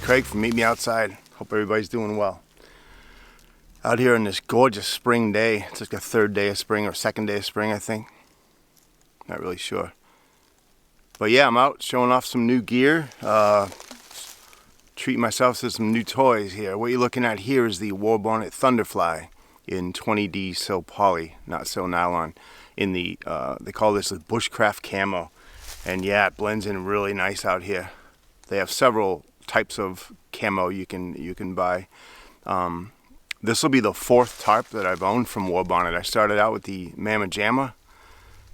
Craig from Meet Me Outside. Hope everybody's doing well. Out here on this gorgeous spring day. It's like the third day of spring or second day of spring, I think. Not really sure. But yeah, I'm out showing off some new gear. Treating myself to some new toys here. What you're looking at here is the Warbonnet Thunderfly in 20D silpoly, not sil nylon. In the they call this a bushcraft camo, and yeah, it blends in really nice out here. They have several types of camo you can buy. This will be the fourth tarp that I've owned from Warbonnet. I started out with the Mama Jamma,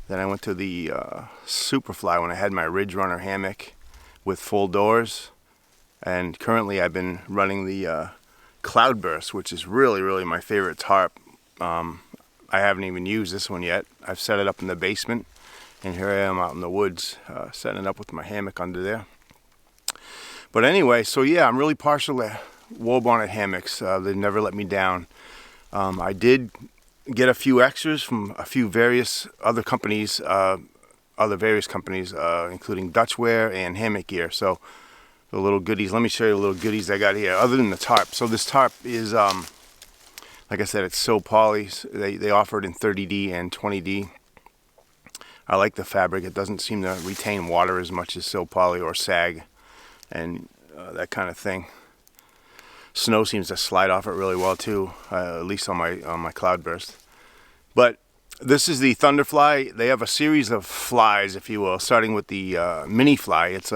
then I went to the Superfly when I had my Ridge Runner hammock with full doors, and currently I've been running the Cloudburst, which is really my favorite tarp. I haven't even used this one yet. I've set it up in the basement, and here I am out in the woods setting it up with my hammock under there. But anyway, so yeah, I'm really partial to Warbonnet hammocks. They never let me down. I did get a few extras from a few various other companies, including Dutchware and Hammock Gear. So the little goodies. Let me show you the little goodies I got here. Other than the tarp. So this tarp is, like I said, it's silpoly. They offer it in 30D and 20D. I like the fabric. It doesn't seem to retain water as much as silpoly or sag and that kind of thing. Snow seems to slide off it really well too, at least on my Cloudburst. But this is the Thunderfly. They have a series of flies, if you will, starting with the mini fly. It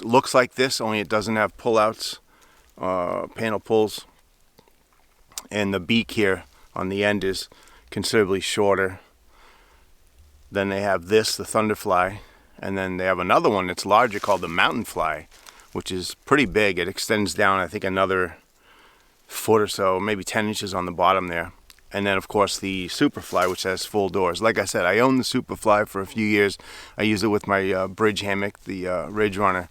looks like this, only it doesn't have pullouts, panel pulls, and the beak here on the end is considerably shorter. Then they have this, the Thunderfly, and then they have another one that's larger called the Mountain Fly, which is pretty big. It extends down, I think, another foot or so, maybe 10 inches on the bottom there. And then, of course, the Superfly, which has full doors. Like I said, I owned the Superfly for a few years. I used it with my bridge hammock, the Ridge Runner.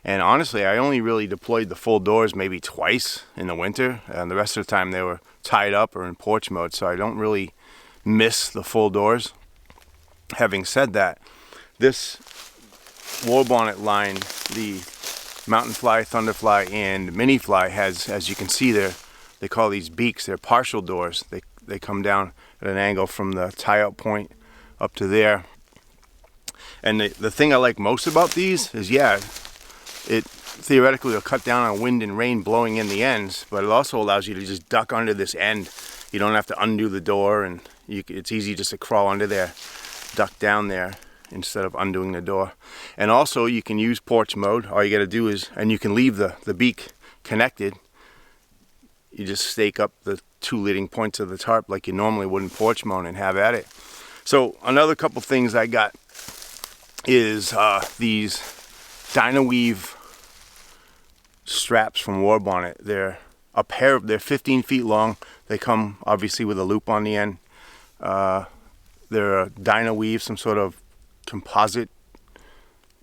And honestly, I only really deployed the full doors maybe twice in the winter. And the rest of the time, they were tied up or in porch mode. So I don't really miss the full doors. Having said that, this Warbonnet line, the Mountain Fly, Thunderfly, and Mini Fly has, as you can see there, they call these beaks. They're partial doors. They come down at an angle from the tie-out point up to there. And the thing I like most about these is, yeah, it theoretically will cut down on wind and rain blowing in the ends, but it also allows you to just duck under this end. You don't have to undo the door, and it's easy just to crawl under there, duck down there, instead of undoing the door. And also you can use porch mode. All you got to do is, and you can leave the beak connected. You just stake up the two leading points of the tarp like you normally would in porch mode and have at it. So another couple things I got is these dyneema straps from Warbonnet. They're a pair. They're 15 feet long. They come obviously with a loop on the end. They're a dyneema, some sort of composite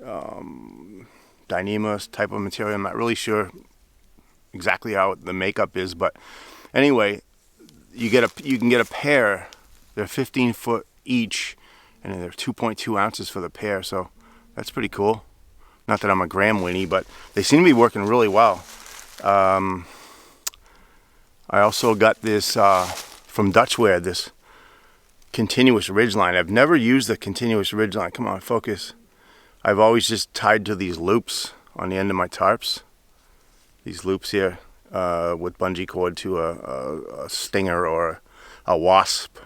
dyneema type of material. I'm not really sure exactly how the makeup is, but anyway, you can get a pair. They're 15 foot each, and they're 2.2 ounces for the pair, so that's pretty cool. Not that I'm a gram winnie, but they seem to be working really well. I also got this from Dutchware, this continuous ridgeline. I've never used the continuous ridgeline. Come on, focus. I've always just tied to these loops on the end of my tarps. These loops here with bungee cord to a stinger or a wasp.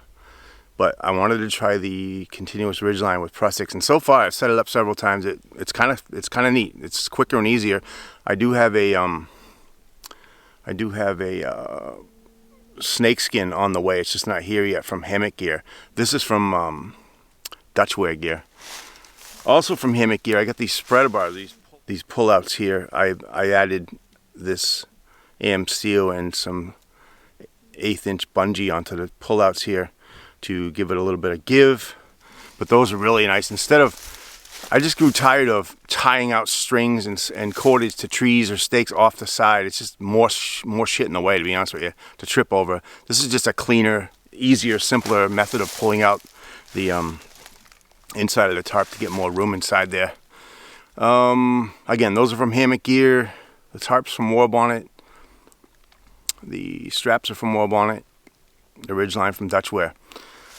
But I wanted to try the continuous ridgeline with Prussics, and so far I've set it up several times. It's kind of neat. It's quicker and easier. I do have a snake skin on the way. It's just not here yet from Hammock Gear. This is from Dutchware Gear. Also from Hammock Gear, I got these spreader bars, these pullouts here. I added this AM steel and some 1/8 inch bungee onto the pullouts here to give it a little bit of give. But those are really nice. I just grew tired of tying out strings and cordage to trees or stakes off the side. It's just more shit in the way, to be honest with you, to trip over. This is just a cleaner, easier, simpler method of pulling out the inside of the tarp to get more room inside there. Again, those are from Hammock Gear. The The tarps from Warbonnet. The straps are from Warbonnet. The ridgeline from Dutchware.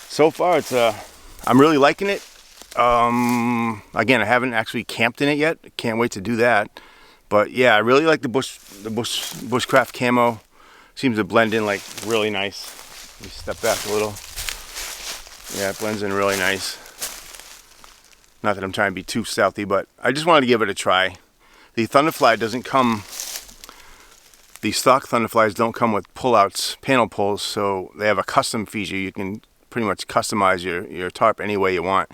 So far, it's I'm really liking it. Again, I haven't actually camped in it yet. Can't wait to do that. But yeah, I really like the bushcraft camo. Seems to blend in like really nice. Let me step back a little. Yeah, it blends in really nice. Not that I'm trying to be too stealthy, but I just wanted to give it a try. The Thunderfly doesn't come, the stock Thunderflies don't come with pullouts, panel pulls, so they have a custom feature. You can pretty much customize your tarp any way you want.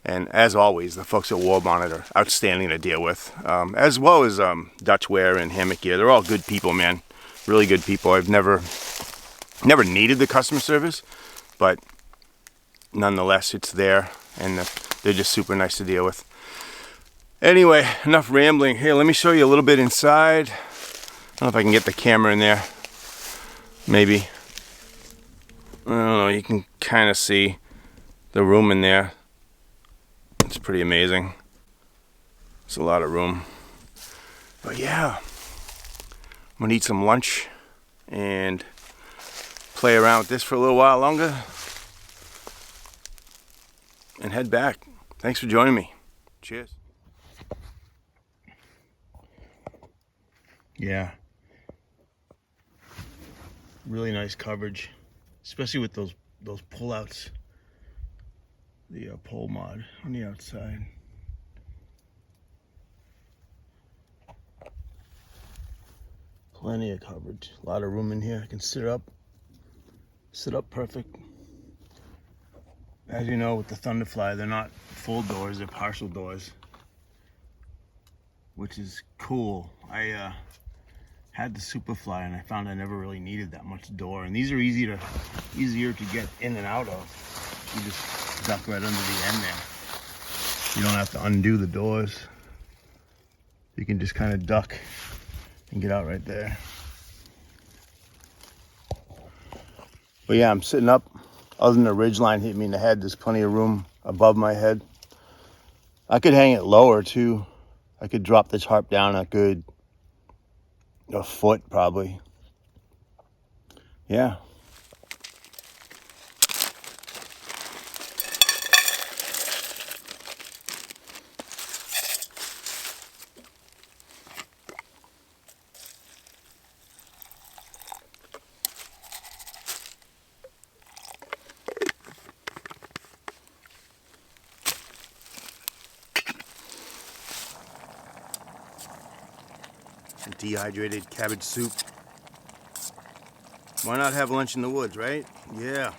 And as always, the folks at Warbonnet are outstanding to deal with, as well as Dutchware and Hammock Gear. They're all good people, man. Really good people. I've never needed the customer service, but nonetheless, it's there, and they're just super nice to deal with. Anyway, enough rambling. Here, let me show you a little bit inside. I don't know if I can get the camera in there. Maybe. I don't know, you can kind of see the room in there. It's pretty amazing. It's a lot of room. But yeah, I'm gonna eat some lunch and play around with this for a little while longer and head back. Thanks for joining me. Cheers. Yeah. Really nice coverage, especially with those pullouts. The pole mod on the outside. Plenty of coverage. A lot of room in here. I can sit up perfect. As you know, with the Thunderfly, they're not full doors, they're partial doors, which is cool. I had the Superfly and I found I never really needed that much door, and these are easier to get in and out of. You just duck right under the end there. You don't have to undo the doors. You can just kind of duck and get out right there. But yeah, I'm sitting up. Other than the ridgeline hitting me in the head, there's plenty of room above my head. I could hang it lower too. I could drop the tarp down a foot probably. Yeah. Some dehydrated cabbage soup. Why not have lunch in the woods, right? Yeah.